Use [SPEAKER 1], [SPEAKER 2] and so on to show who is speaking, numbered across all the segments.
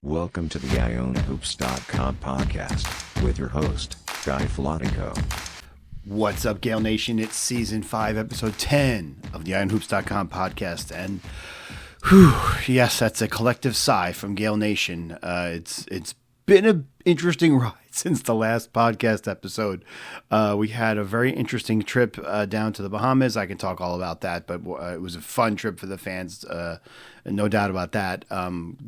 [SPEAKER 1] Welcome to the IonaHoops.com podcast with your host, Guy Flatico.
[SPEAKER 2] What's up, Gale Nation? It's season 5, episode 10 of the IonaHoops.com podcast. And yes, that's a collective sigh from Gale Nation. It's been an interesting ride since the last podcast episode. We had a very interesting trip down to the Bahamas. I can talk all about that, but it was a fun trip for the fans. No doubt about that.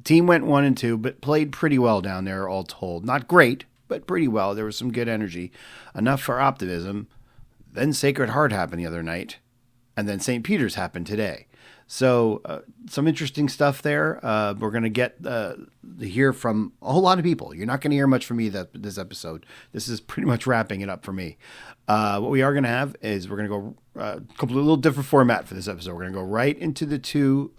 [SPEAKER 2] Team went 1-2, but played pretty well down there, all told. Not great, but pretty well. There was some good energy, enough for optimism. Then Sacred Heart happened the other night, and then St. Peter's happened today. So some interesting stuff there. We're going to get to hear from a whole lot of people. You're not going to hear much from me this episode. This is pretty much wrapping it up for me. What we are going to have is we're going to go a little different format for this episode. We're going to go right into the two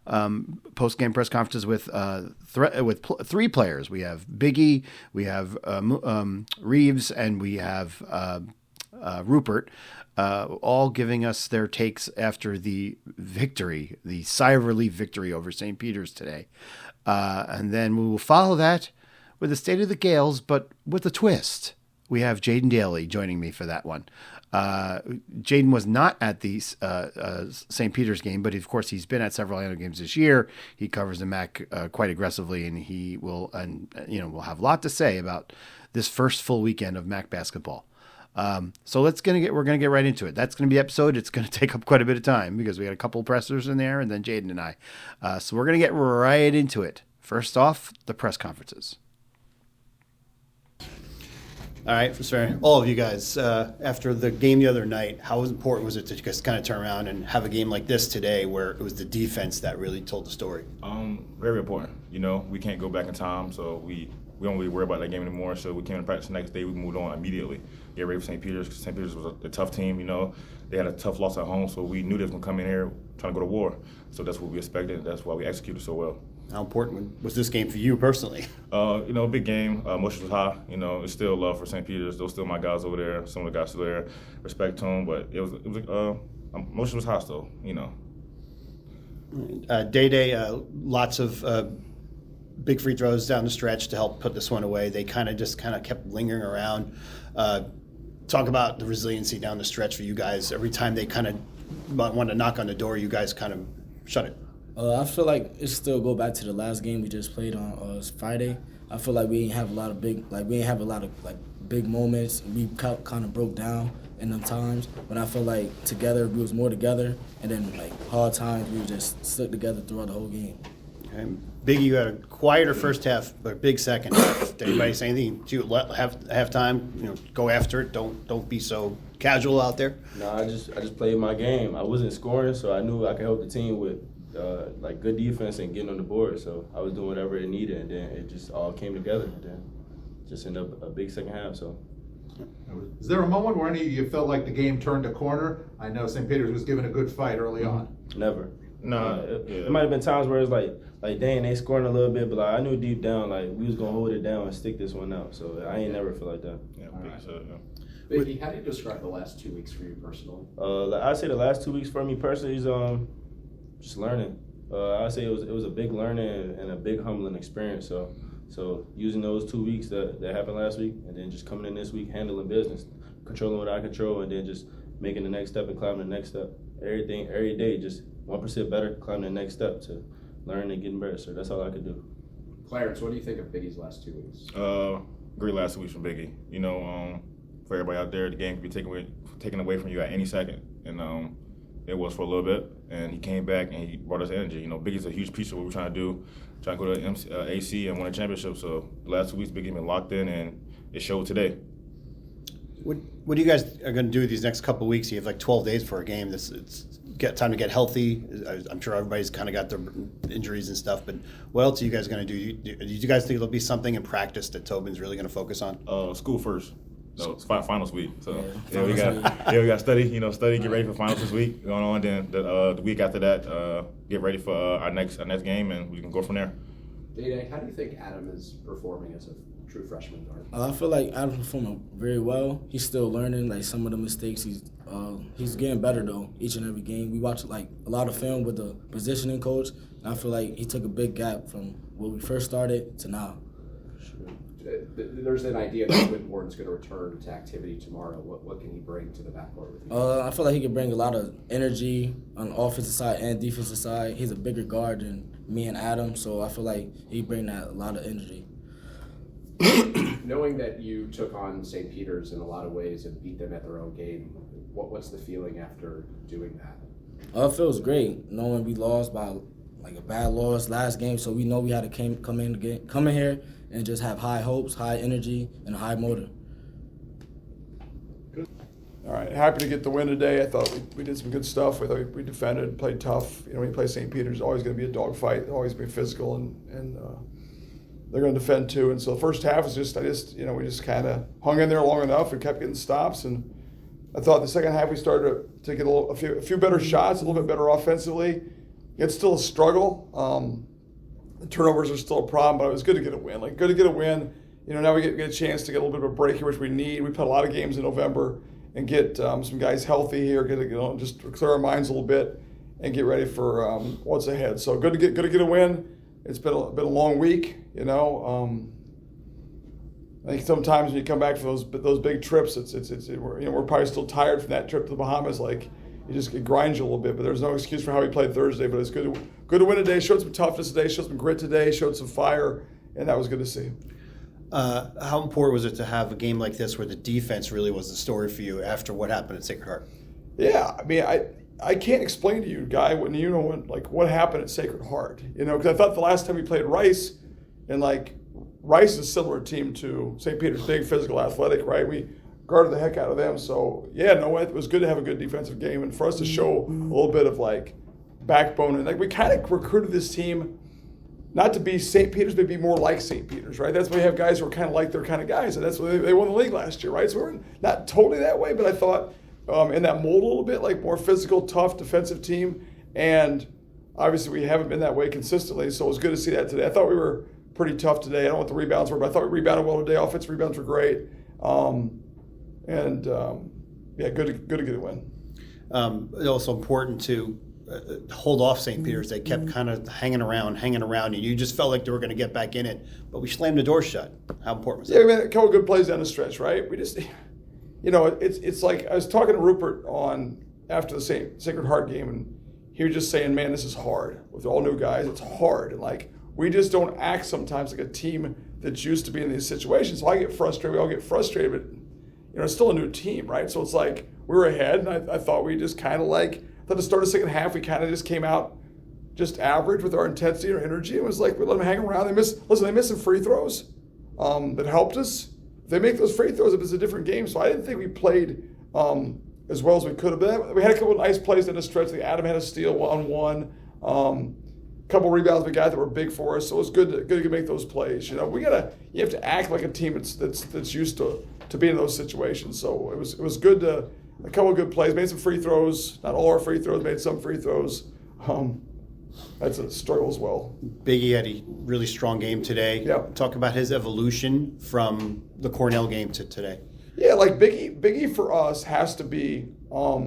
[SPEAKER 2] post-game press conferences with three players. We have Biggie, we have Reaves, and we have Rupert. All giving us their takes after the victory, the sigh of relief victory over St. Peter's today. And then we will follow that with the state of the Gales, but with a twist. We have Jaden Daly joining me for that one. Jaden was not at the St. Peter's game, but of course he's been at several other games this year. He covers the MAAC quite aggressively, and he will will have a lot to say about this first full weekend of MAAC basketball. So we're gonna get right into it. That's gonna be the episode. It's gonna take up quite a bit of time because we got a couple pressers in there, and then Jaden and I. So we're gonna get right into it. First off, the press conferences. All right, for all of you guys, after the game the other night, how important was it to just kind of turn around and have a game like this today, where it was the defense that really told the story?
[SPEAKER 3] Very important. We can't go back in time, so we don't really worry about that game anymore. So we came to practice the next day. We moved on immediately. Get ready for St. Peter's, because St. Peter's was a tough team. They had a tough loss at home, so we knew they was going to come in here trying to go to war. So that's what we expected. That's why we executed so well.
[SPEAKER 2] How important was this game for you personally?
[SPEAKER 3] Big game. Emotions was high. It's still love for St. Peter's. Those still my guys over there. Some of the guys still there. Respect to them, but it was emotions was high still.
[SPEAKER 2] Day, lots of big free throws down the stretch to help put this one away. They kind of kept lingering around. Talk about the resiliency down the stretch for you guys. Every time they kind of wanted to knock on the door, you guys kind of shut it.
[SPEAKER 4] I feel like it still go back to the last game we just played on Friday. I feel like we didn't have a lot of big moments. We kind of broke down in them times, but I feel like together we was more together, and then hard times we just stuck together throughout the whole game.
[SPEAKER 2] And Biggie, you had a quieter first half, but a big second half. Did anybody say anything to you at halftime? Go after it. Don't be so casual out there.
[SPEAKER 5] No, I just played my game. I wasn't scoring, so I knew I could help the team with good defense and getting on the board. So I was doing whatever it needed, and then it just all came together. And then just ended up a big second half. So.
[SPEAKER 6] Is there a moment where any of you felt like the game turned a corner? I know St. Peter's was giving a good fight early on.
[SPEAKER 5] Never.
[SPEAKER 3] No,
[SPEAKER 5] it might have been times where it's like dang, they scoring a little bit, but I knew deep down we was gonna hold it down and stick this one out. So I ain't never feel like that.
[SPEAKER 3] Yeah,
[SPEAKER 7] Biggie, how do you describe the last 2 weeks for you personally?
[SPEAKER 5] I'd say the last 2 weeks for me personally is just learning. I'd say it was a big learning and a big humbling experience. So using those 2 weeks that happened last week, and then just coming in this week, handling business, controlling what I control, and then just making the next step and climbing the next step. Every day, just 1% better, climbing the next step to learn and getting better. So that's all I could do.
[SPEAKER 7] Clarence, what do you think of Biggie's last 2 weeks?
[SPEAKER 3] Great last 2 weeks from Biggie. For everybody out there, the game could be taken away from you at any second, and it was for a little bit. And he came back and he brought us energy. Biggie's a huge piece of what we're trying to do, trying to go to AC and win a championship. So the last 2 weeks, Biggie's been locked in, and it showed today.
[SPEAKER 2] What do you guys are going to do these next couple of weeks? You have 12 days for a game. It's time to get healthy. I'm sure everybody's kind of got their injuries and stuff, but what else are you guys going to do? Do you guys think there'll be something in practice that Tobin's really going to focus on?
[SPEAKER 3] School first. No, it's finals week. So we got study. Get ready for finals this week going on. Then the week after that, get ready for our next game, and we can go from there.
[SPEAKER 7] Daly, how do you think Adam is performing as a true freshman guard?
[SPEAKER 4] I feel like Adam's performing very well. He's still learning. Some of the mistakes he's He's getting better though each and every game. We watch like a lot of film with the positioning coach, and I feel like he took a big gap from when we first started to now.
[SPEAKER 7] There's an idea that Winborn's going to return to activity tomorrow. What can he bring to the backcourt with you?
[SPEAKER 4] I feel like he can bring a lot of energy on the offensive side and defensive side. He's a bigger guard than me and Adam, so I feel like he bring that a lot of energy.
[SPEAKER 7] Knowing that you took on St. Peter's in a lot of ways and beat them at their own game, what's the feeling after doing that?
[SPEAKER 4] It feels great knowing we lost by like a bad loss last game, so we know we had to come in here and just have high hopes, high energy, and a high motor.
[SPEAKER 8] All right, happy to get the win today. I thought we did some good stuff. We thought we defended, played tough. When you play St. Peter's, it's always going to be a dogfight, always be physical, and they're going to defend too. And so the first half was we just kind of hung in there long enough. We kept getting stops, and I thought the second half we started to get a few better shots, a little bit better offensively. It's still a struggle. The turnovers are still a problem, but it was good to get a win. Good to get a win. Now we get a chance to get a little bit of a break here, which we need. We played a lot of games in November and get some guys healthy here, just clear our minds a little bit and get ready for what's ahead. So good to get a win. It's been a long week. I think sometimes when you come back from those big trips, we're probably still tired from that trip to the Bahamas. It grinds you a little bit, but there's no excuse for how we played Thursday. But it's good to win today. Showed some toughness today. Showed some grit today. Showed some fire, and that was good to see.
[SPEAKER 2] How important was it to have a game like this where the defense really was the story for you after what happened at Sacred Heart?
[SPEAKER 8] Yeah, I can't explain to you, Guy, what happened at Sacred Heart. Because I thought the last time we played Rice, and Rice is a similar team to St. Peter's, big, physical, athletic, right? We guarded the heck out of them. So, it was good to have a good defensive game and for us to show a little bit of backbone. And we kind of recruited this team not to be St. Peter's, but be more like St. Peter's, right? That's why we have guys who are kind of like their kind of guys. And that's why they won the league last year, right? So we're not totally that way, but I thought in that mold a little bit, more physical, tough, defensive team. And obviously we haven't been that way consistently. So it was good to see that today. I thought we were pretty tough today. I don't know what the rebounds were, but I thought we rebounded well today. Offensive rebounds were great. Good to get a win.
[SPEAKER 2] Also important to hold off St. Peter's. They kept kind of hanging around, and you just felt like they were going to get back in it, but we slammed the door shut. How important was that?
[SPEAKER 8] Yeah, a couple of good plays down the stretch, right? We just, it's like I was talking to Rupert after the Sacred Heart game, and he was just saying, man, this is hard. With all new guys, it's hard. And we just don't act sometimes like a team that's used to being in these situations. So I get frustrated, we all get frustrated, but it's still a new team, right? So it's we were ahead, and I thought we just kind of at the start of the second half, we kind of just came out just average with our intensity or energy. It was we let them hang around. They missed some free throws that helped us. If they make those free throws, it was a different game. So I didn't think we played as well as we could have been. We had a couple of nice plays in the stretch. Adam had a steal on one. A couple of rebounds we got that were big for us. So it was good to make those plays. You have to act like a team that's used to being in those situations. So it was good to. A couple of good plays, made some free throws. Not all our free throws, made some free throws. That's a struggle as well.
[SPEAKER 2] Biggie had a really strong game today.
[SPEAKER 8] Yeah.
[SPEAKER 2] Talk about his evolution from the Cornell game to today.
[SPEAKER 8] Yeah, Biggie for us has to be a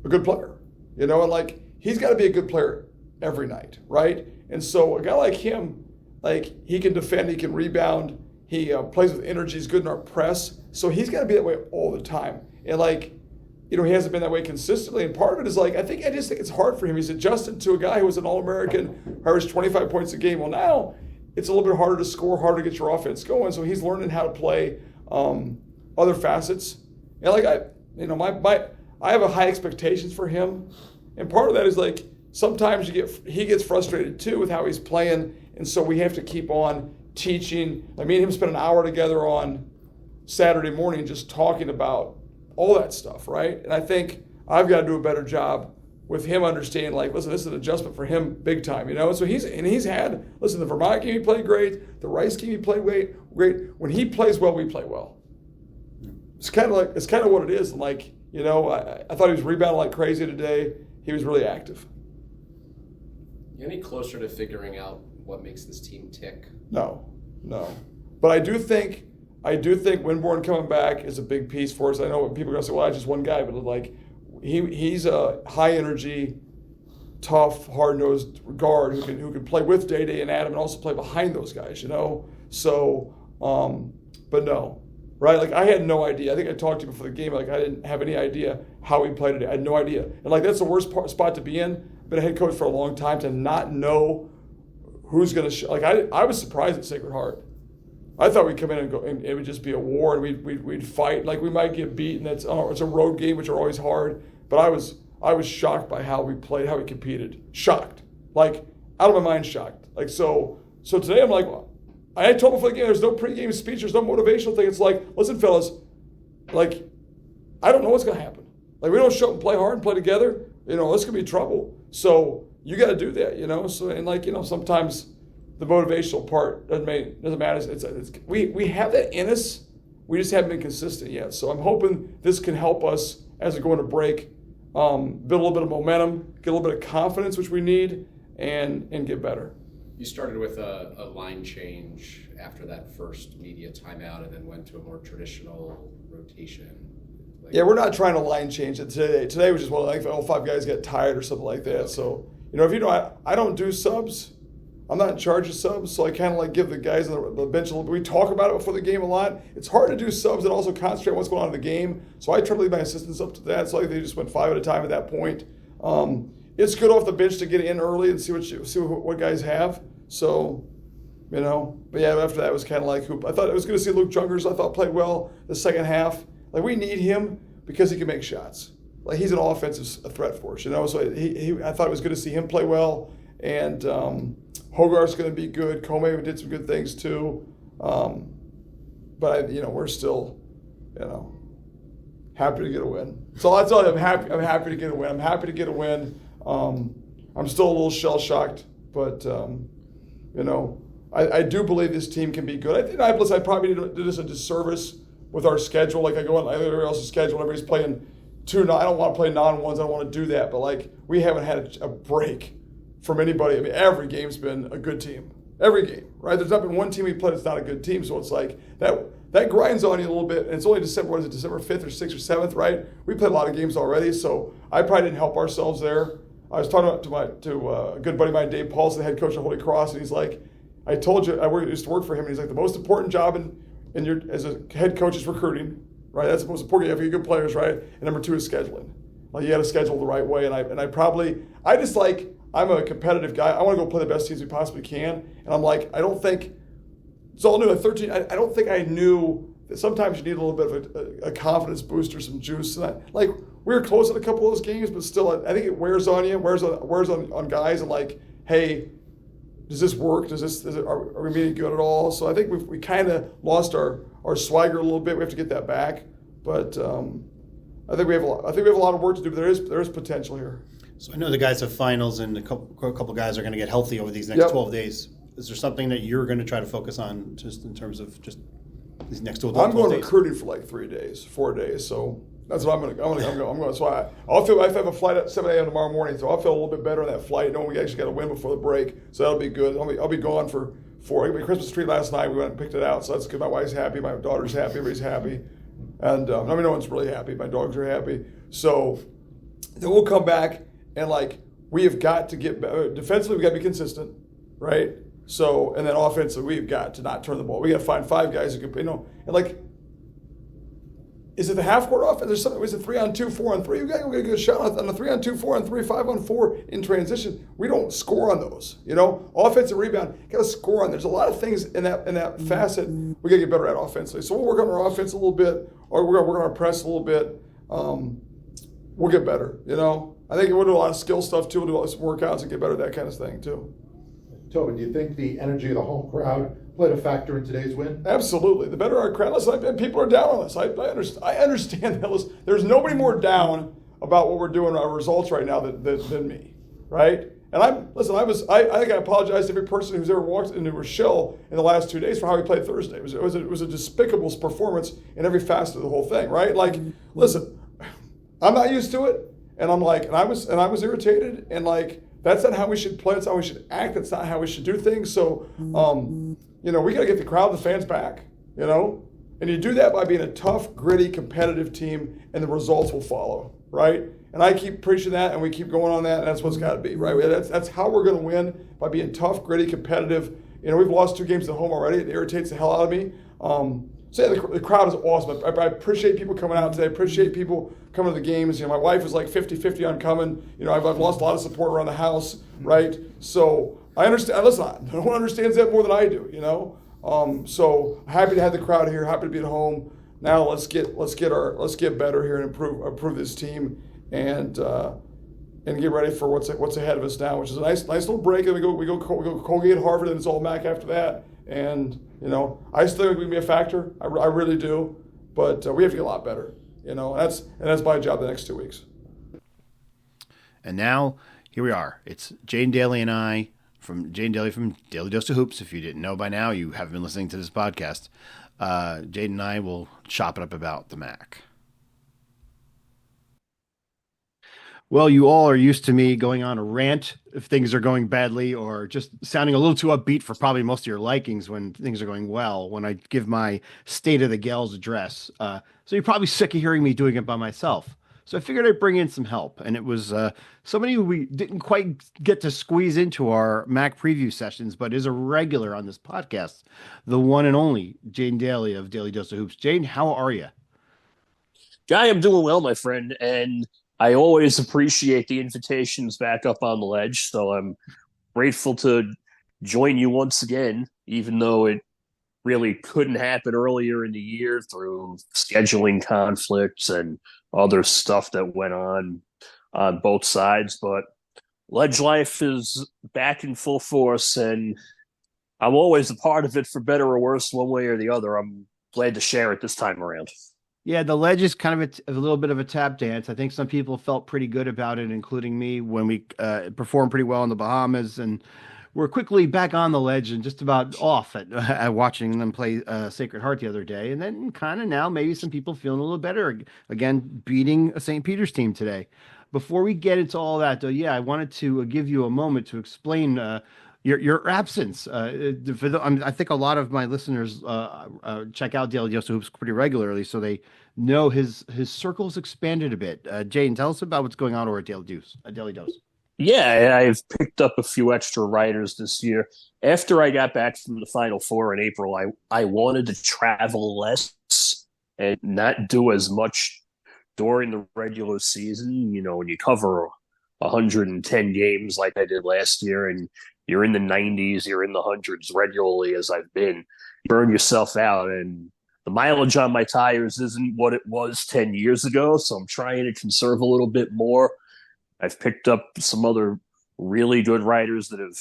[SPEAKER 8] good player. And he's got to be a good player every night, right? And so a guy like him, he can defend, he can rebound, he plays with energy, he's good in our press. So he's got to be that way all the time. And he hasn't been that way consistently, and part of it is I just think it's hard for him. He's adjusted to a guy who was an All-American, who averaged 25 points a game. Well, now it's a little bit harder to score, harder to get your offense going. So he's learning how to play other facets. And I have a high expectations for him, and part of that is sometimes he gets frustrated too with how he's playing, and so we have to keep on teaching. Me and him spent an hour together on Saturday morning just talking about all that stuff, right? And I think I've got to do a better job with him understanding, listen, this is an adjustment for him big time, So he's had, the Vermont game he played great, the Rice game he played great. When he plays well, we play well. It's kind of what it is. I thought he was rebounding like crazy today. He was really active.
[SPEAKER 7] Any closer to figuring out what makes this team tick?
[SPEAKER 8] No. But I do think Winborn coming back is a big piece for us. I know people are going to say, well, it's just one guy, but he's a high energy, tough, hard-nosed guard who can play with Daly and Adam and also play behind those guys, you know? So, but no, right? Like, I had no idea. I think I talked to you before the game. Like, I didn't have any idea how he played today. I had no idea. And, like, that's the worst spot to be in. Been a head coach for a long time to not know who's going to like, I was surprised at Sacred Heart. I thought we'd come in and go, and it would just be a war, and we'd fight. Like, we might get beat, and it's a road game, which are always hard. But I was shocked by how we played, how we competed. Shocked, like out of my mind, shocked. Like so today I'm like, well, I told before the game, there's no pregame speech, there's no motivational thing. It's like, listen, fellas, like I don't know what's gonna happen. Like, we don't show up and play hard and play together. You know, this could be trouble. So you got to do that. You know, so and like you know sometimes. The motivational part doesn't matter. We have that in us. We just haven't been consistent yet. So I'm hoping this can help us as we go into break, build a little bit of momentum, get a little bit of confidence, which we need, and get better.
[SPEAKER 7] You started with a line change after that first media timeout, and then went to a more traditional rotation. Like,
[SPEAKER 8] yeah, we're not trying to line change it today. Today was just like all 5 guys get tired or something like that. Okay. So you know, if you know, I don't do subs. I'm not in charge of subs, so I kind of like give the guys on the bench a little bit. We talk about it before the game a lot. It's hard to do subs and also concentrate on what's going on in the game. So I try to leave my assistants up to that. So like they just went 5 at a time at that point. It's good off the bench to get in early and see what guys have. So, you know, but yeah, after that it was kind of like hoop. I thought I was going to see Luke Jungers. I thought played well the second half. Like, we need him because he can make shots. Like, he's an offensive threat for us, you know. So I thought it was good to see him play well. And Hogarth's going to be good. Comey did some good things too. But we're still, happy to get a win. So that's all. I'm happy to get a win. I'm happy to get a win. I'm still a little shell shocked, but I do believe this team can be good. I probably did this a disservice with our schedule. Like, I go on everybody else's schedule. Everybody's playing 2. I don't want to play non-ones. I don't want to do that. But like, we haven't had a break from anybody. I mean, every game's been a good team. Every game, right? There's not been one team we played that's not a good team. So it's like that grinds on you a little bit. And it's only December 5th or 6th or 7th, right? We played a lot of games already, so I probably didn't help ourselves there. I was talking to a good buddy of mine, Dave Paulson, the head coach of Holy Cross, and he's like, I told you, I used to work for him, and he's like, the most important job as a head coach is recruiting, right? That's the most important. You have to get good players, right? And number 2 is scheduling. Like, you got to schedule the right way. I'm a competitive guy. I want to go play the best teams we possibly can. And I'm like, I don't think it's all new at 13. I don't think I knew that sometimes you need a little bit of a confidence boost or some juice. And we were close in a couple of those games, but still, I think it wears on you, wears on guys. And like, hey, does this work? Are we meeting good at all? So I think we kind of lost our swagger a little bit. We have to get that back. But I think we have a lot of work to do. But there is potential here.
[SPEAKER 2] So I know the guys have finals, and a couple guys are going to get healthy over these next 12 days. Is there something that you're going to try to focus on just in terms of just these next 12 days?
[SPEAKER 8] I'm going recruiting for like 4 days. So that's what I'm going to go. So I have a flight at 7 a.m. tomorrow morning, so I'll feel a little bit better on that flight, knowing we actually got to win before the break. So that'll be good. I'll be gone for 4. I got a Christmas tree last night. We went and picked it out, so that's good. My wife's happy. My daughter's happy. Everybody's happy. And no one's really happy. My dogs are happy. So then we'll come back. And like, we have got to get better. Defensively, we got to be consistent, right? So, and then offensively, we've got to not turn the ball. We got to find 5 guys who can, and like, is it the half-court offense? There's something. Is it 3-on-2, 4-on-3? We got to get a good shot on the 3-on-2, 4-on-3, 5-on-4 in transition. We don't score on those, Offensive rebound, got to score on. There's a lot of things in that facet we got to get better at offensively. So we'll work on our offense a little bit, or we're going to work on our press a little bit. We'll get better, I think we'll do a lot of skill stuff too. We'll do some workouts and get better at that kind of thing too.
[SPEAKER 6] Tobin, do you think the energy of the home crowd played a factor in today's win?
[SPEAKER 8] Absolutely. The better our crowd, listen, people are down on us. I understand that. Listen, there's nobody more down about what we're doing, our results right now than me, right? And I think I apologize to every person who's ever walked into a shell in the last 2 days for how we played Thursday. It was a despicable performance in every facet of the whole thing, right? Like, listen, I'm not used to it. And I'm like, and I was irritated, and like, that's not how we should play. That's how we should act. That's not how we should do things. So, we got to get the crowd, the fans back. And you do that by being a tough, gritty, competitive team, and the results will follow, right? And I keep preaching that, and we keep going on that, and that's what's got to be, right? That's how we're going to win, by being tough, gritty, competitive. You know, we've lost 2 games at home already. It irritates the hell out of me. So yeah, the crowd is awesome. I appreciate people coming out today. I appreciate people coming to the games. You know, my wife was like 50-50 on coming. You know, I've lost a lot of support around the house, right? So I understand. Listen, no one understands that more than I do, you know? So happy to have the crowd here, happy to be at home. Now let's get better here and improve this team and get ready for what's ahead of us now, which is a nice little break. And we go Colgate, Harvard, and it's all MAAC after that. And you know, I still think we can be a factor. I really do, but we have to get a lot better. You know, and that's my job the next 2 weeks.
[SPEAKER 2] And now here we are. It's Jaden Daly and I from Jaden Daly from Daily Dose of Hoops. If you didn't know by now, you haven't been listening to this podcast. Jaden and I will chop it up about the MAAC. Well, you all are used to me going on a rant if things are going badly, or just sounding a little too upbeat for probably most of your likings when things are going well, when I give my State of the Gals address. So you're probably sick of hearing me doing it by myself. So I figured I'd bring in some help. And it was somebody who we didn't quite get to squeeze into our MAAC preview sessions, but is a regular on this podcast, the one and only Jaden Daly of Daily Dose of Hoops. Jaden, how are you?
[SPEAKER 9] Guy, I'm doing well, my friend, and I always appreciate the invitations back up on the ledge, so I'm grateful to join you once again, even though it really couldn't happen earlier in the year through scheduling conflicts and other stuff that went on both sides. But ledge life is back in full force, and I'm always a part of it for better or worse, one way or the other. I'm glad to share it this time around. Yeah,
[SPEAKER 2] the ledge is kind of a little bit of a tap dance. I think some people felt pretty good about it, including me, when we performed pretty well in the Bahamas, and we're quickly back on the ledge and just about off at watching them play Sacred Heart the other day. And then kind of now maybe some people feeling a little better, again, beating a St. Peter's team today. Before we get into all that, though, yeah, I wanted to give you a moment to explain your absence. I think a lot of my listeners check out Daily Dose of Hoops pretty regularly, so they know his circle's expanded a bit. Jaden, tell us about what's going on over at Daily Dose.
[SPEAKER 9] Yeah, I've picked up a few extra writers this year. After I got back from the Final Four in April, I wanted to travel less and not do as much during the regular season. You know, when you cover 110 games like I did last year, and you're in the 90s, you're in the hundreds regularly as I've been, burn yourself out. And the mileage on my tires isn't what it was 10 years ago, so I'm trying to conserve a little bit more. I've picked up some other really good writers that have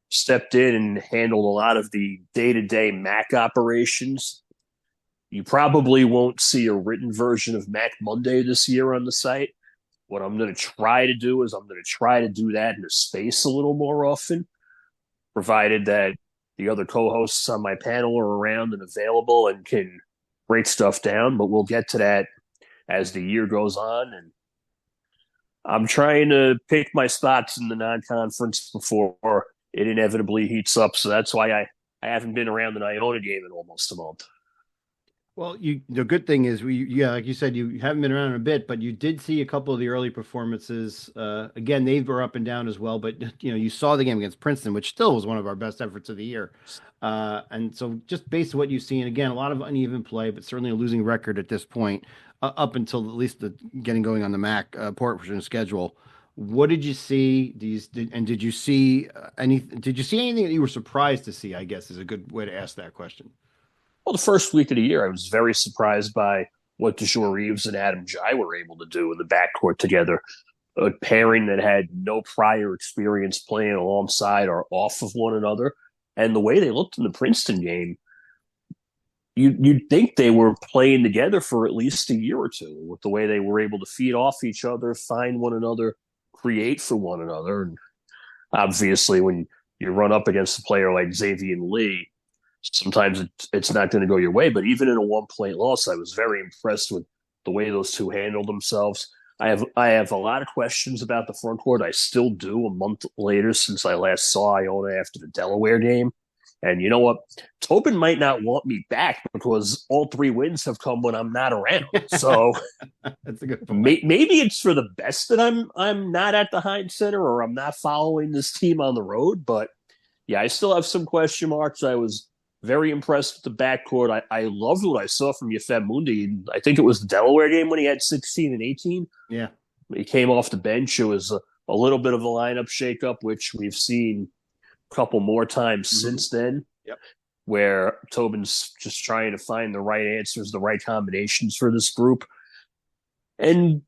[SPEAKER 9] stepped in and handled a lot of the day-to-day MAAC operations. You probably won't see a written version of MAAC Monday this year on the site. What I'm going to try to do is I'm going to try to do that in a space a little more often, provided that the other co-hosts on my panel are around and available and can break stuff down. But we'll get to that as the year goes on. And I'm trying to pick my spots in the non-conference before it inevitably heats up. So that's why I haven't been around an Iona game in almost a month.
[SPEAKER 2] Well, the good thing is like you said, you haven't been around in a bit, but you did see a couple of the early performances. Again, they were up and down as well, but you saw the game against Princeton, which still was one of our best efforts of the year. And so just based on what you've seen, again, a lot of uneven play, but certainly a losing record at this point, up until at least the getting going on the MAAC portion schedule. What did you see? Did you see anything that you were surprised to see, I guess, is a good way to ask that question.
[SPEAKER 9] Well, the first week of the year, I was very surprised by what Reaves and Adam Jai were able to do in the backcourt together. A pairing that had no prior experience playing alongside or off of one another. And the way they looked in the Princeton game, you'd think they were playing together for at least a year or two, with the way they were able to feed off each other, find one another, create for one another. And obviously, when you run up against a player like Xavier Lee, sometimes it's not going to go your way. But even in a one-point loss, I was very impressed with the way those two handled themselves. I have a lot of questions about the front court. I still do, a month later since I last saw Iona after the Delaware game. And you know what? Tobin might not want me back because all 3 wins have come when I'm not around. So
[SPEAKER 2] That's a good point.
[SPEAKER 9] maybe it's for the best that I'm not at the Heinz Center or I'm not following this team on the road. But yeah, I still have some question marks. I was very impressed with the backcourt. I loved what I saw from Yefem Mundi. I think it was the Delaware game when he had 16 and 18.
[SPEAKER 2] Yeah.
[SPEAKER 9] He came off the bench. It was a little bit of a lineup shakeup, which we've seen a couple more times since then.
[SPEAKER 2] Yep.
[SPEAKER 9] Where Tobin's just trying to find the right answers, the right combinations for this group. And,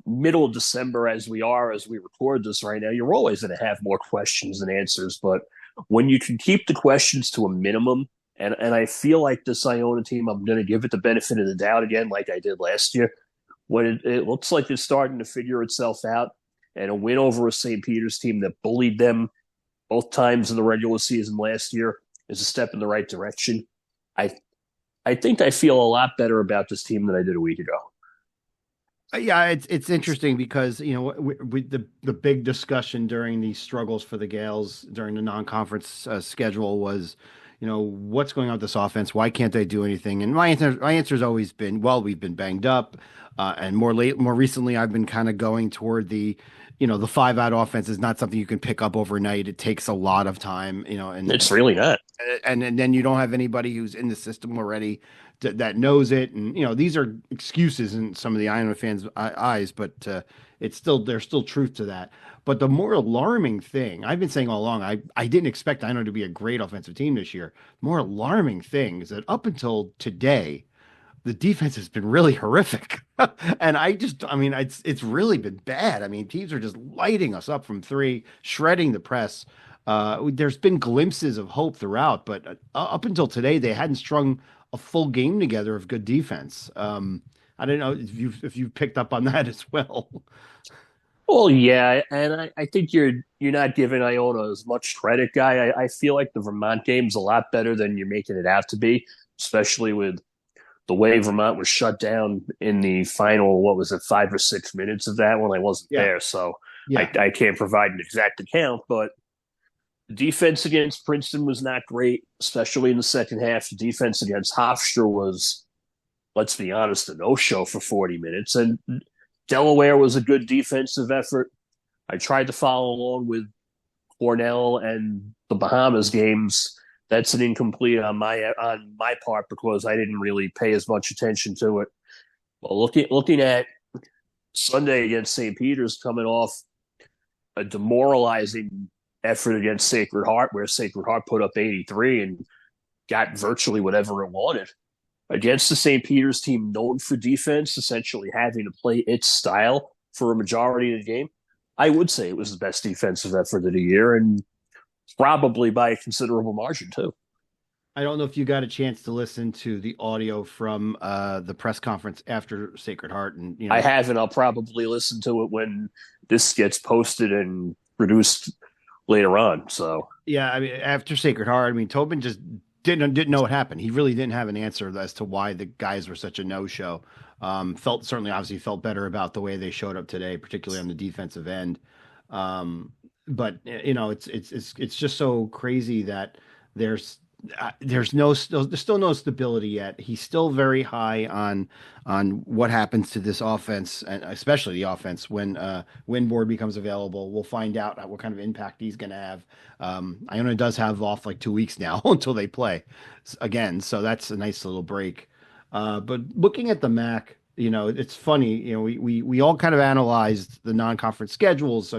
[SPEAKER 9] middle of December as we record this right now, you're always going to have more questions than answers. But when you can keep the questions to a minimum, and I feel like this Iona team, I'm going to give it the benefit of the doubt again, like I did last year, when it looks like it's starting to figure itself out, and a win over a St. Peter's team that bullied them both times in the regular season last year is a step in the right direction. I think I feel a lot better about this team than I did a week ago.
[SPEAKER 2] Yeah, it's interesting because the big discussion during these struggles for the Gales during the non-conference schedule was, what's going on with this offense? Why can't they do anything? And my answer has always been, well, we've been banged up, and more recently, I've been kind of going toward the 5-out offense is not something you can pick up overnight. It takes a lot of time, and
[SPEAKER 9] it's really not.
[SPEAKER 2] And then you don't have anybody who's in the system already that knows it. And, these are excuses in some of the Iona fans' eyes, but there's still truth to that. But the more alarming thing, I've been saying all along, I didn't expect Iona to be a great offensive team this year. More alarming thing is that up until today, the defense has been really horrific. And it's really been bad. I mean, teams are just lighting us up from 3, shredding the press. There's been glimpses of hope throughout, but up until today, they hadn't strung a full game together of good defense. I don't know if you've picked up on that as well.
[SPEAKER 9] Well, yeah, and I think you're not giving Iona as much credit, Guy. I feel like the Vermont game's a lot better than you're making it out to be, especially with the way Vermont was shut down in the final, 5 or 6 minutes of that when I wasn't there. So yeah. I can't provide an exact account, but the defense against Princeton was not great, especially in the second half. The defense against Hofstra was, let's be honest, a no-show for 40 minutes. And Delaware was a good defensive effort. I tried to follow along with Cornell and the Bahamas games. That's an incomplete on my part because I didn't really pay as much attention to it. Well, looking at Sunday against St. Peter's, coming off a demoralizing effort against Sacred Heart, where Sacred Heart put up 83 and got virtually whatever it wanted. Against the St. Peter's team known for defense, essentially having to play its style for a majority of the game, I would say it was the best defensive effort of the year, and probably by a considerable margin, too.
[SPEAKER 2] I don't know if you got a chance to listen to the audio from the press conference after Sacred Heart. And
[SPEAKER 9] I haven't. I'll probably listen to it when this gets posted and produced later on. So
[SPEAKER 2] yeah, I mean, after Sacred Heart, Tobin just didn't know what happened. He really didn't have an answer as to why the guys were such a no-show. Obviously felt better about the way they showed up today, particularly on the defensive end. But it's just so crazy that there's still no stability yet. He's still very high on what happens to this offense, and especially the offense when Winboard becomes available. We'll find out what kind of impact he's going to have. Iona does have off like 2 weeks now until they play again, so that's a nice little break. But looking at the MAAC, it's funny. We all kind of analyzed the non-conference schedules.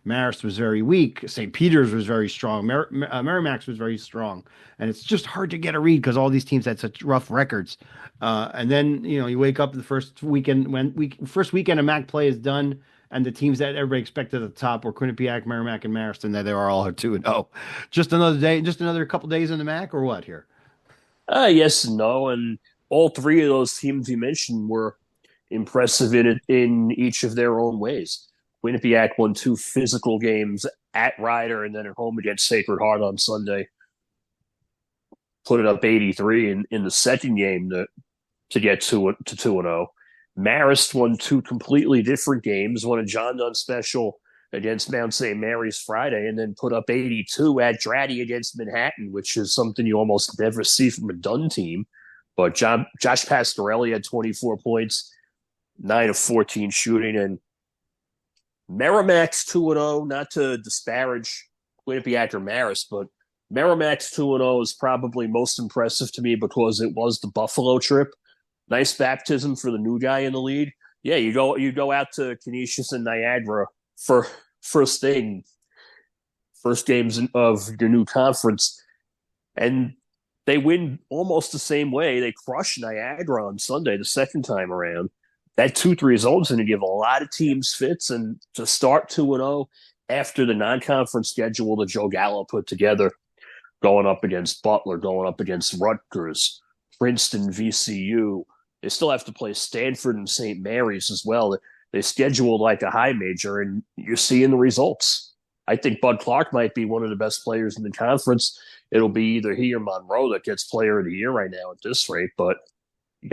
[SPEAKER 2] Marist was very weak. St. Peter's was very strong. Merrimack's was very strong, and it's just hard to get a read because all these teams had such rough records. And then you wake up the first weekend of MAAC play is done, and the teams that everybody expected at the top were Quinnipiac, Merrimack, and Marist, and they are all 2-0. Just another day, just another couple days in the MAAC, or what here?
[SPEAKER 9] Yes and no, and all 3 of those teams you mentioned were impressive in each of their own ways. Quinnipiac won 2 physical games at Ryder and then at home against Sacred Heart on Sunday. Put it up 83 in the second game to get to 2-0. Marist won 2 completely different games, won a John Dunn special against Mount St. Mary's Friday, and then put up 82 at Dratty against Manhattan, which is something you almost never see from a Dunn team. But Josh Pasquarelli had 24 points, 9 of 14 shooting, and Merrimack's 2-0, not to disparage Quinnipiac or Marist, but Merrimack's 2-0 is probably most impressive to me because it was the Buffalo trip. Nice baptism for the new guy in the league. Yeah, you go out to Canisius and Niagara for first games of your new conference, and they win almost the same way. They crush Niagara on Sunday the second time around. That 2-3 result is going to give a lot of teams fits, and to start 2-0 after the non-conference schedule that Joe Gallo put together, going up against Butler, going up against Rutgers, Princeton, VCU. They still have to play Stanford and St. Mary's as well. They scheduled like a high major, and you're seeing the results. I think Bud Clark might be one of the best players in the conference. It'll be either he or Monroe that gets player of the year right now at this rate, but you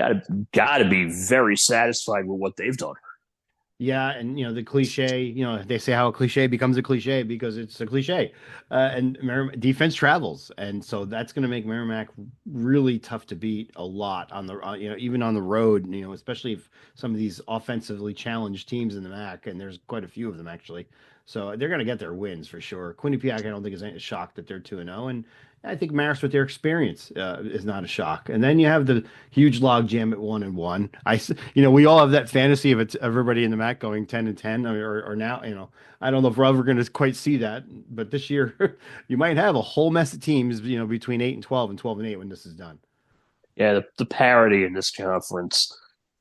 [SPEAKER 9] gotta be very satisfied with what they've done.
[SPEAKER 2] Yeah, and the cliche, they say how a cliche becomes a cliche because it's a cliche, and defense travels, and so that's going to make Merrimack really tough to beat a lot on the, even on the road, especially if some of these offensively challenged teams in the MAAC, and there's quite a few of them actually, so they're going to get their wins for sure. Quinnipiac, I don't think is a shock that they're 2-0, and I think Marist with their experience is not a shock. And then you have the huge log jam at 1-1. We all have that fantasy of everybody in the MAAC going 10-10 or now, I don't know if we're ever going to quite see that, but this year you might have a whole mess of teams, between 8-12 and 12-8 when this is done.
[SPEAKER 9] Yeah, the parity in this conference,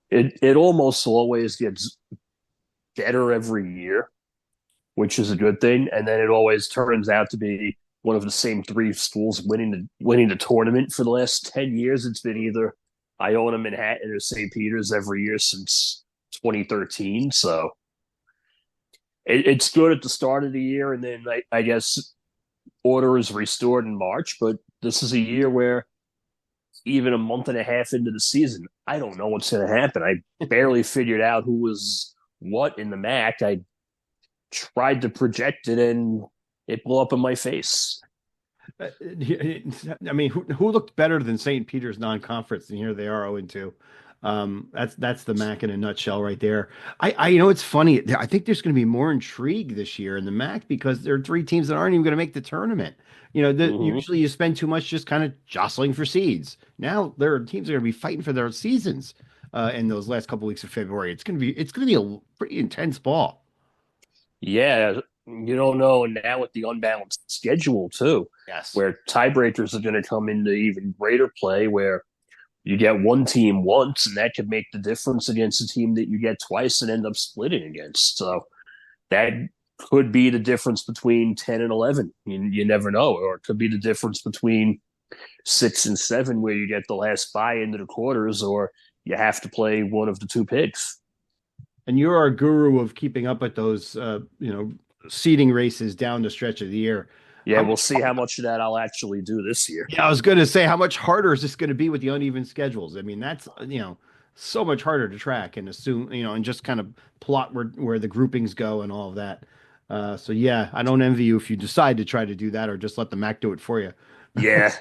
[SPEAKER 9] it almost always gets better every year, which is a good thing. And then it always turns out to be one of the same three schools winning the tournament for the last 10 years. It's been either Iona, Manhattan, or St. Peter's every year since 2013. So it's good at the start of the year, and then I guess order is restored in March. But this is a year where even a month and a half into the season, I don't know what's going to happen. I barely figured out who was what in the MAAC. I tried to project it, and it blew up in my face.
[SPEAKER 2] I mean, who looked better than St. Peter's non-conference? And here they are 0-2. That's the MAAC in a nutshell right there. It's funny. I think there's going to be more intrigue this year in the MAAC because there are three teams that aren't even going to make the tournament. Usually you spend too much just kind of jostling for seeds. Now there are teams that are going to be fighting for their seasons in those last couple weeks of February. It's going to be a pretty intense ball.
[SPEAKER 9] Yeah. You don't know now with the unbalanced schedule too,
[SPEAKER 2] yes,
[SPEAKER 9] where tiebreakers are going to come into even greater play, where you get one team once, and that could make the difference against a team that you get twice and end up splitting against. So that could be the difference between 10 and 11. You never know, or it could be the difference between 6 and 7, where you get the last bye into the quarters, or you have to play one of the two pigs.
[SPEAKER 2] And you're our guru of keeping up with those, seeding races down the stretch of the year.
[SPEAKER 9] Yeah, we'll see how much of that I'll actually do this year.
[SPEAKER 2] Yeah, I was going to say, how much harder is this going to be with the uneven schedules? I mean, that's, so much harder to track and assume, and just kind of plot where the groupings go and all of that. So, yeah, I don't envy you if you decide to try to do that or just let the MAAC do it for you.
[SPEAKER 9] Yeah,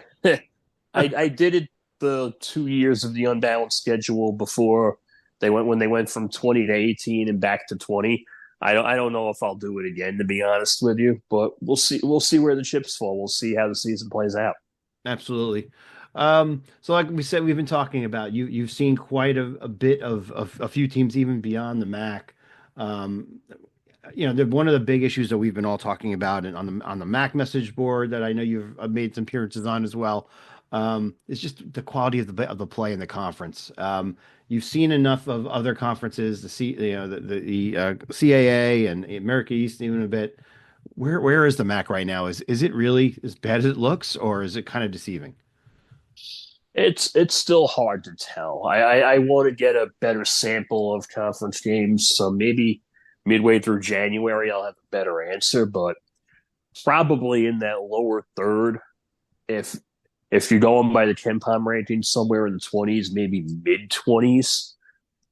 [SPEAKER 9] I did it the 2 years of the unbalanced schedule before when they went from 20 to 18 and back to 20. I don't know if I'll do it again, to be honest with you, but we'll see. We'll see where the chips fall. We'll see how the season plays out.
[SPEAKER 2] Absolutely. So like we said, we've been talking about you've seen quite a bit of a few teams even beyond the MAAC. One of the big issues that we've been all talking about and on the MAAC message board that I know you've made some appearances on as well, is just the quality of the play in the conference. You've seen enough of other conferences, the CAA and America East even a bit. Where is the MAAC right now? Is it really as bad as it looks, or is it kind of deceiving?
[SPEAKER 9] It's still hard to tell. I want to get a better sample of conference games, so maybe midway through January I'll have a better answer, but probably in that lower third, if you're going by the KenPom rankings, somewhere in the 20s, maybe mid-20s,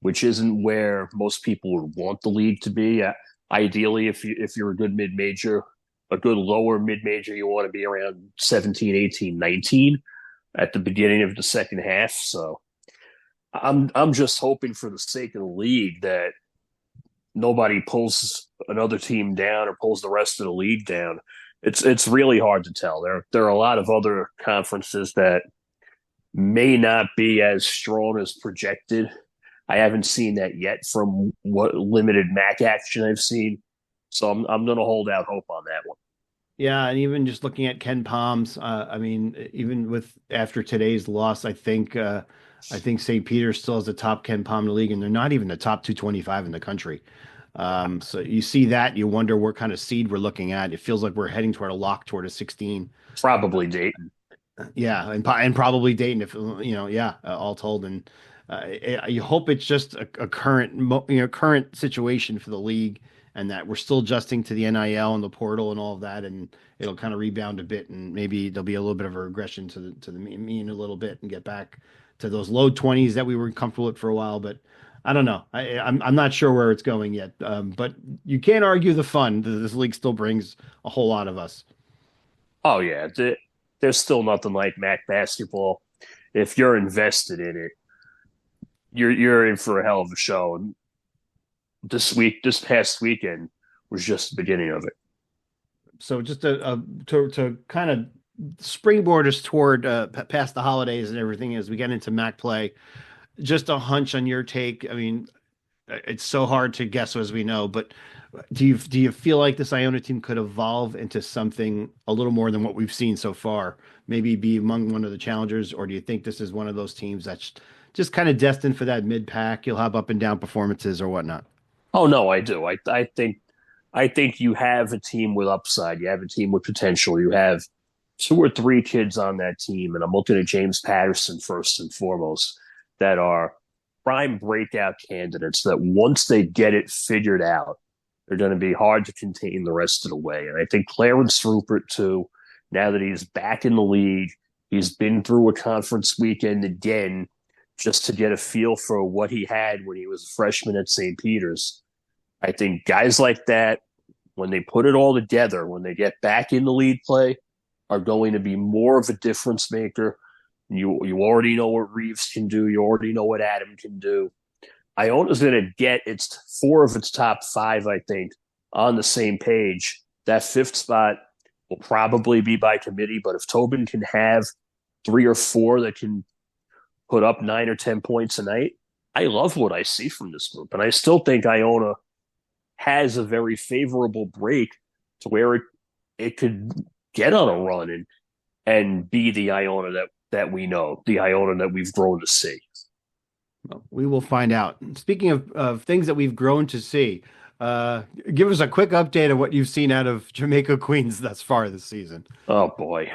[SPEAKER 9] which isn't where most people would want the league to be. Ideally, if you're a good mid-major, a good lower mid-major, you want to be around 17, 18, 19 at the beginning of the second half. So I'm just hoping for the sake of the league that nobody pulls another team down or pulls the rest of the league down. It's really hard to tell. There are a lot of other conferences that may not be as strong as projected. I haven't seen that yet from what limited MAAC action I've seen. So I'm going to hold out hope on that one.
[SPEAKER 2] Yeah, and even just looking at Ken Palms, I mean, even with after today's loss, I think St. Peter's still has the top Ken Palm in the league, and they're not even the top 225 in the country. So you see that, you wonder what kind of seed we're looking at. It feels like we're heading toward a lock toward a 16.
[SPEAKER 9] Probably Dayton.
[SPEAKER 2] Yeah, and probably Dayton, if all told. And you hope it's just a current situation for the league, and that we're still adjusting to the NIL and the portal and all of that, and it'll kind of rebound a bit, and maybe there'll be a little bit of a regression to the mean a little bit, and get back to those low 20s that we were comfortable with for a while. But I don't know. I'm not sure where it's going yet. But you can't argue the fun that this league still brings a whole lot of us.
[SPEAKER 9] Oh yeah, there's still nothing like MAAC basketball. If you're invested in it, you're in for a hell of a show. And this past weekend was just the beginning of it.
[SPEAKER 2] So just to kind of springboard us toward past the holidays and everything as we get into MAAC play, just a hunch on your take. I mean, it's so hard to guess, as we know, but do you feel like this Iona team could evolve into something a little more than what we've seen so far? Maybe be among one of the challengers, or do you think this is one of those teams that's just kind of destined for that mid-pack? You'll have up and down performances or whatnot.
[SPEAKER 9] Oh no, I do. I think you have a team with upside. You have a team with potential. You have 2 or 3 kids on that team, and I'm looking at James Patterson first and foremost, that are prime breakout candidates that once they get it figured out, they're going to be hard to contain the rest of the way. And I think Clarence Rupert, too, now that he's back in the league, he's been through a conference weekend again just to get a feel for what he had when he was a freshman at St. Peter's. I think guys like that, when they put it all together, when they get back in the league play, are going to be more of a difference maker. You already know what Reaves can do. You already know what Adam can do. Iona's going to get 4 of its top 5, I think, on the same page. That 5th spot will probably be by committee, but if Tobin can have 3 or 4 that can put up 9 or 10 points a night, I love what I see from this group. And I still think Iona has a very favorable break to where it could get on a run and be the Iona that we know, the Iona that we've grown to see.
[SPEAKER 2] Well, we will find out. Speaking of things that we've grown to see, give us a quick update of what you've seen out of Jamaica Queens thus far this season.
[SPEAKER 9] Oh, boy.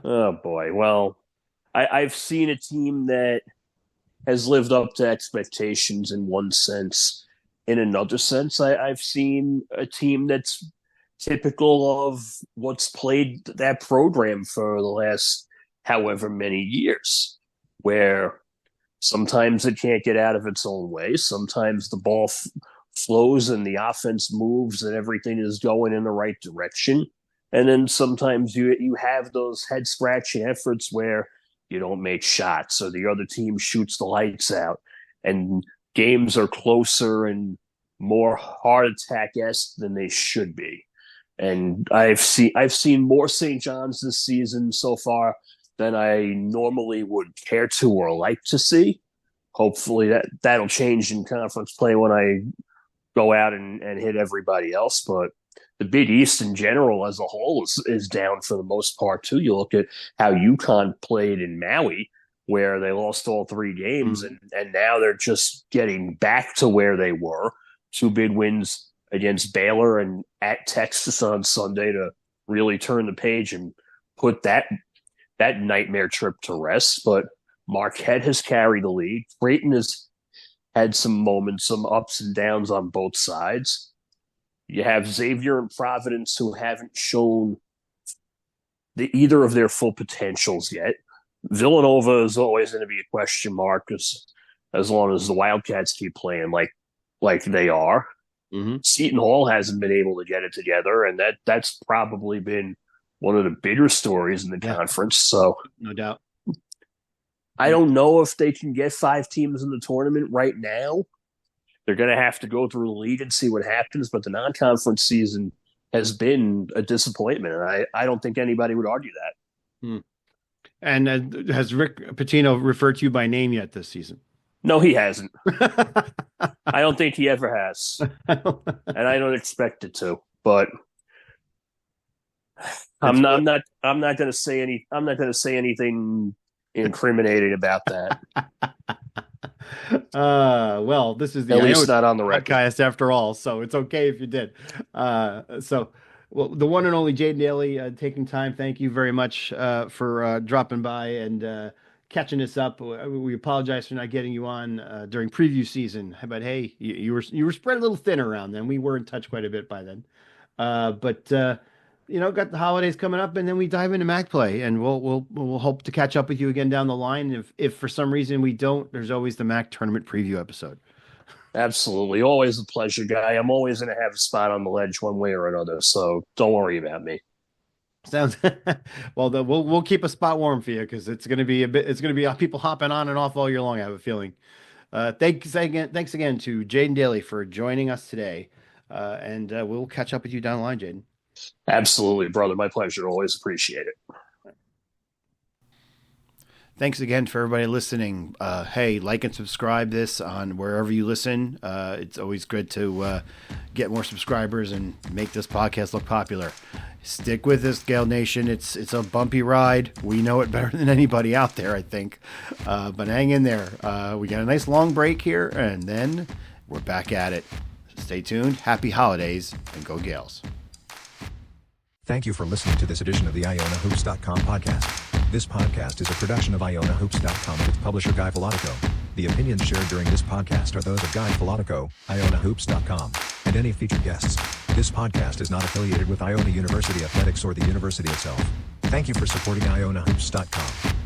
[SPEAKER 9] Oh, boy. Well, I've seen a team that has lived up to expectations in one sense. In another sense, I've seen a team that's typical of what's played that program for the last however many years, where sometimes it can't get out of its own way. Sometimes the ball flows and the offense moves and everything is going in the right direction. And then sometimes you have those head-scratching efforts where you don't make shots or the other team shoots the lights out and games are closer and more heart attack-esque than they should be. And I've seen more St. John's this season so far than I normally would care to or like to see. Hopefully that'll change in conference play when I go out and hit everybody else. But the Big East in general as a whole is down for the most part too. You look at how UConn played in Maui, where they lost all 3 games, and now they're just getting back to where they were. 2 big wins against Baylor and at Texas on Sunday to really turn the page and put that nightmare trip to rest. But Marquette has carried the league. Creighton has had some moments, some ups and downs on both sides. You have Xavier and Providence who haven't shown either of their full potentials yet. Villanova is always going to be a question mark as long as the Wildcats keep playing like like they are.
[SPEAKER 2] Mm-hmm.
[SPEAKER 9] Seton Hall hasn't been able to get it together, and that's probably been one of the bigger stories in the conference. So
[SPEAKER 2] no doubt.
[SPEAKER 9] I don't know if they can get 5 teams in the tournament right now. They're going to have to go through the league and see what happens, but the non-conference season has been a disappointment, and I don't think anybody would argue that.
[SPEAKER 2] And has Rick Pitino referred to you by name yet this season?
[SPEAKER 9] No, he hasn't. I don't think he ever has, and I don't expect it to. But I'm not going to say anything incriminating about that.
[SPEAKER 2] Well, this is
[SPEAKER 9] at least not on the record
[SPEAKER 2] podcast after all, so it's okay if you did. Well, the one and only Jaden Daly taking time. Thank you very much for dropping by and catching us up. We apologize for not getting you on during preview season, but hey, you were spread a little thinner around then. We were in touch quite a bit by then, but got the holidays coming up, and then we dive into MAAC play, and we'll hope to catch up with you again down the line. If for some reason we don't, there's always the MAAC tournament preview episode.
[SPEAKER 9] Absolutely. Always a pleasure, Guy. I'm always going to have a spot on the ledge one way or another, so don't worry about me.
[SPEAKER 2] Sounds well. We'll keep a spot warm for you because it's going to be people hopping on and off all year long, I have a feeling. Thanks again to Jaden Daly for joining us today, and we'll catch up with you down the line, Jaden.
[SPEAKER 9] Absolutely, brother. My pleasure. Always appreciate it.
[SPEAKER 2] Thanks again for everybody listening. Hey, like and subscribe this on wherever you listen. It's always good to get more subscribers and make this podcast look popular. Stick with this, Gale Nation. It's a bumpy ride. We know it better than anybody out there, I think. But hang in there. We got a nice long break here, and then we're back at it. Stay tuned. Happy holidays, and go Gales.
[SPEAKER 1] Thank you for listening to this edition of the IonaHoops.com podcast. This podcast is a production of IonaHoops.com and its publisher Guy Filatico. The opinions shared during this podcast are those of Guy Filatico, IonaHoops.com, and any featured guests. This podcast is not affiliated with Iona University Athletics or the university itself. Thank you for supporting IonaHoops.com.